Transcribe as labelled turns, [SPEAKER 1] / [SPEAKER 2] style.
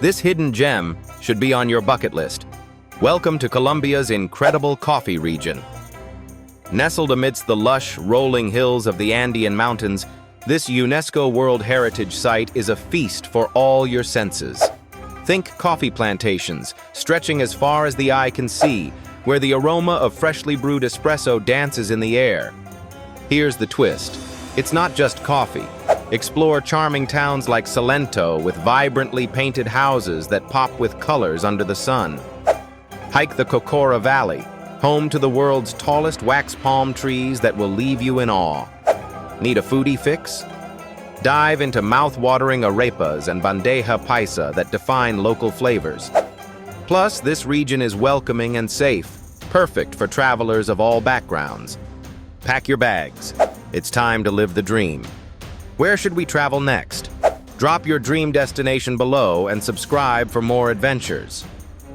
[SPEAKER 1] This hidden gem should be on your bucket list. Welcome to Colombia's incredible coffee region. Nestled amidst the lush, rolling hills of the Andean Mountains, this UNESCO World Heritage Site is a feast for all your senses. Think coffee plantations, stretching as far as the eye can see, where the aroma of freshly brewed espresso dances in the air. Here's the twist. It's not just coffee. Explore charming towns like Salento with vibrantly painted houses that pop with colors under the sun. Hike the Cocora Valley, home to the world's tallest wax palm trees that will leave you in awe. Need a foodie fix? Dive into mouth-watering arepas and bandeja paisa that define local flavors. Plus, this region is welcoming and safe, perfect for travelers of all backgrounds. Pack your bags. It's time to live the dream. Where should we travel next? Drop your dream destination below and subscribe for more adventures.